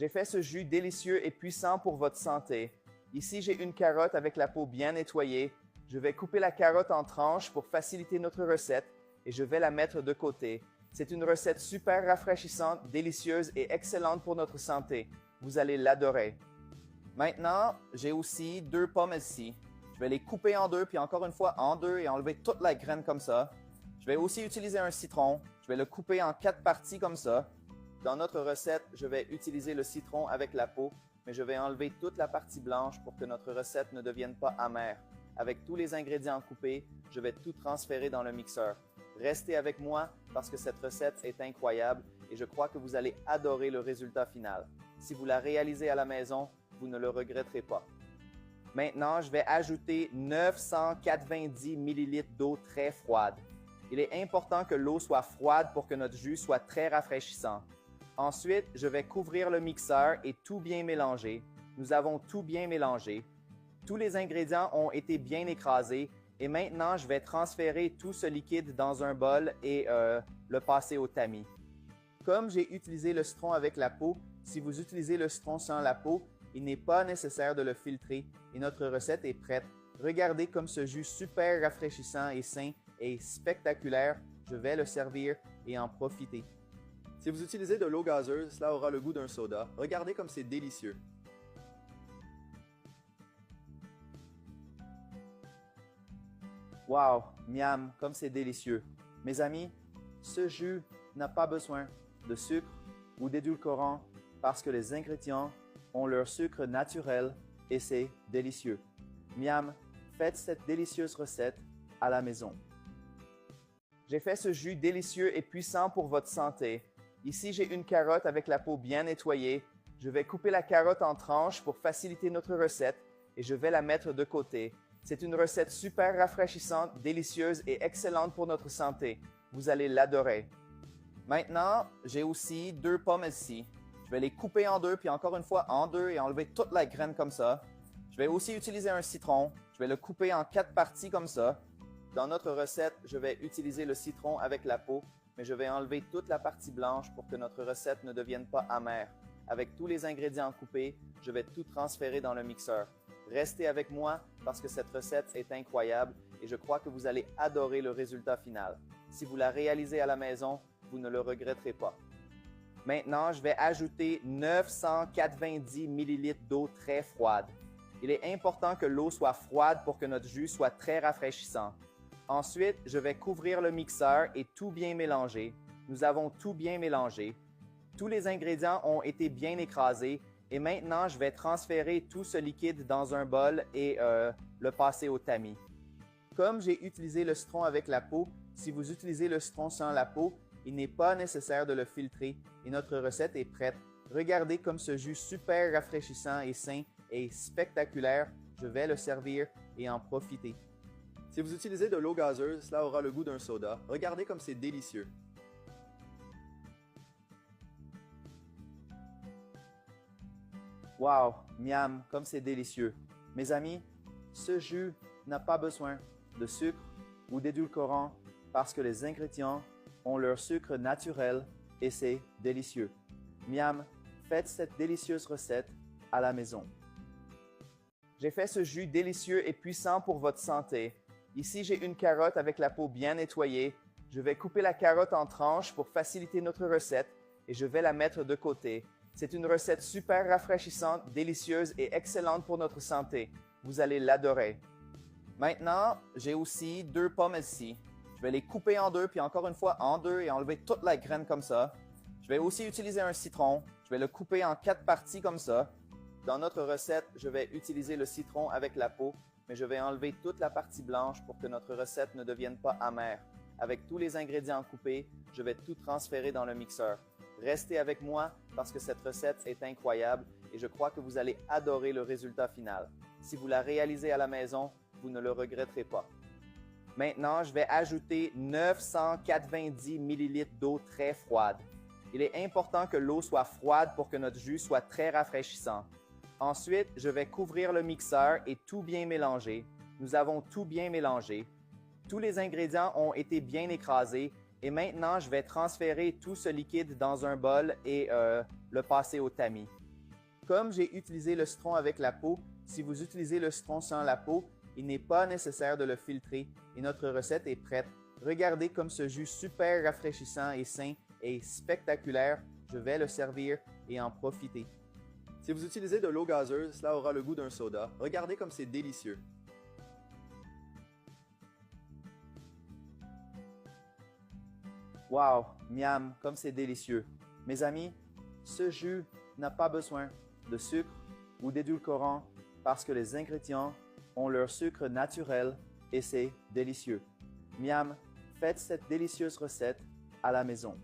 J'ai fait ce jus délicieux et puissant pour votre santé. Ici, j'ai une carotte avec la peau bien nettoyée. Je vais couper la carotte en tranches pour faciliter notre recette et je vais la mettre de côté. C'est une recette super rafraîchissante, délicieuse et excellente pour notre santé. Vous allez l'adorer. Maintenant, j'ai aussi 2 pommes ici. Je vais les couper en deux, puis encore une fois en deux et enlever toute la graine comme ça. Je vais aussi utiliser un citron. Je vais le couper en 4 parties comme ça. Dans notre recette, je vais utiliser le citron avec la peau, mais je vais enlever toute la partie blanche pour que notre recette ne devienne pas amère. Avec tous les ingrédients coupés, je vais tout transférer dans le mixeur. Restez avec moi parce que cette recette est incroyable et je crois que vous allez adorer le résultat final. Si vous la réalisez à la maison, vous ne le regretterez pas. Maintenant, je vais ajouter 990 ml d'eau très froide. Il est important que l'eau soit froide pour que notre jus soit très rafraîchissant. Ensuite, je vais couvrir le mixeur et tout bien mélanger. Nous avons tout bien mélangé. Tous les ingrédients ont été bien écrasés et maintenant, je vais transférer tout ce liquide dans un bol et le passer au tamis. Comme j'ai utilisé le citron avec la peau, si vous utilisez le citron sans la peau, il n'est pas nécessaire de le filtrer et notre recette est prête. Regardez comme ce jus super rafraîchissant et sain est spectaculaire. Je vais le servir et en profiter. Si vous utilisez de l'eau gazeuse, cela aura le goût d'un soda. Regardez comme c'est délicieux. Wow, miam, comme c'est délicieux. Mes amis, ce jus n'a pas besoin de sucre ou d'édulcorant parce que les ingrédients ont leur sucre naturel et c'est délicieux. Miam, faites cette délicieuse recette à la maison. J'ai fait ce jus délicieux et puissant pour votre santé. Ici, j'ai une carotte avec la peau bien nettoyée. Je vais couper la carotte en tranches pour faciliter notre recette et je vais la mettre de côté. C'est une recette super rafraîchissante, délicieuse et excellente pour notre santé. Vous allez l'adorer. Maintenant, j'ai aussi 2 pommes ici. Je vais les couper en deux, puis encore une fois en deux et enlever toute la graine comme ça. Je vais aussi utiliser un citron. Je vais le couper en 4 parties comme ça. Dans notre recette, je vais utiliser le citron avec la peau, mais je vais enlever toute la partie blanche pour que notre recette ne devienne pas amère. Avec tous les ingrédients coupés, je vais tout transférer dans le mixeur. Restez avec moi parce que cette recette est incroyable et je crois que vous allez adorer le résultat final. Si vous la réalisez à la maison, vous ne le regretterez pas. Maintenant, je vais ajouter 990 ml d'eau très froide. Il est important que l'eau soit froide pour que notre jus soit très rafraîchissant. Ensuite, je vais couvrir le mixeur et tout bien mélanger. Nous avons tout bien mélangé. Tous les ingrédients ont été bien écrasés et maintenant, je vais transférer tout ce liquide dans un bol et le passer au tamis. Comme j'ai utilisé le citron avec la peau, si vous utilisez le citron sans la peau, il n'est pas nécessaire de le filtrer et notre recette est prête. Regardez comme ce jus super rafraîchissant et sain est spectaculaire. Je vais le servir et en profiter. Si vous utilisez de l'eau gazeuse, cela aura le goût d'un soda. Regardez comme c'est délicieux. Wow, miam, comme c'est délicieux. Mes amis, ce jus n'a pas besoin de sucre ou d'édulcorant parce que les ingrédients ont leur sucre naturel et c'est délicieux. Miam, faites cette délicieuse recette à la maison. J'ai fait ce jus délicieux et puissant pour votre santé. Ici, j'ai une carotte avec la peau bien nettoyée. Je vais couper la carotte en tranches pour faciliter notre recette et je vais la mettre de côté. C'est une recette super rafraîchissante, délicieuse et excellente pour notre santé. Vous allez l'adorer. Maintenant, j'ai aussi 2 pommes ici. Je vais les couper en deux, puis encore une fois en deux et enlever toute la graine comme ça. Je vais aussi utiliser un citron. Je vais le couper en 4 parties comme ça. Dans notre recette, je vais utiliser le citron avec la peau, mais je vais enlever toute la partie blanche pour que notre recette ne devienne pas amère. Avec tous les ingrédients coupés, je vais tout transférer dans le mixeur. Restez avec moi parce que cette recette est incroyable et je crois que vous allez adorer le résultat final. Si vous la réalisez à la maison, vous ne le regretterez pas. Maintenant, je vais ajouter 990 ml d'eau très froide. Il est important que l'eau soit froide pour que notre jus soit très rafraîchissant. Ensuite, je vais couvrir le mixeur et tout bien mélanger. Nous avons tout bien mélangé. Tous les ingrédients ont été bien écrasés et maintenant, je vais transférer tout ce liquide dans un bol et le passer au tamis. comme j'ai utilisé le citron avec la peau, si vous utilisez le citron sans la peau, il n'est pas nécessaire de le filtrer et notre recette est prête. Regardez comme ce jus super rafraîchissant et sain est spectaculaire. Je vais le servir et en profiter. Si vous utilisez de l'eau gazeuse, cela aura le goût d'un soda. Regardez comme c'est délicieux. Wow, miam, comme c'est délicieux. Mes amis, ce jus n'a pas besoin de sucre ou d'édulcorant parce que les ingrédients ont leur sucre naturel et c'est délicieux. Miam, faites cette délicieuse recette à la maison.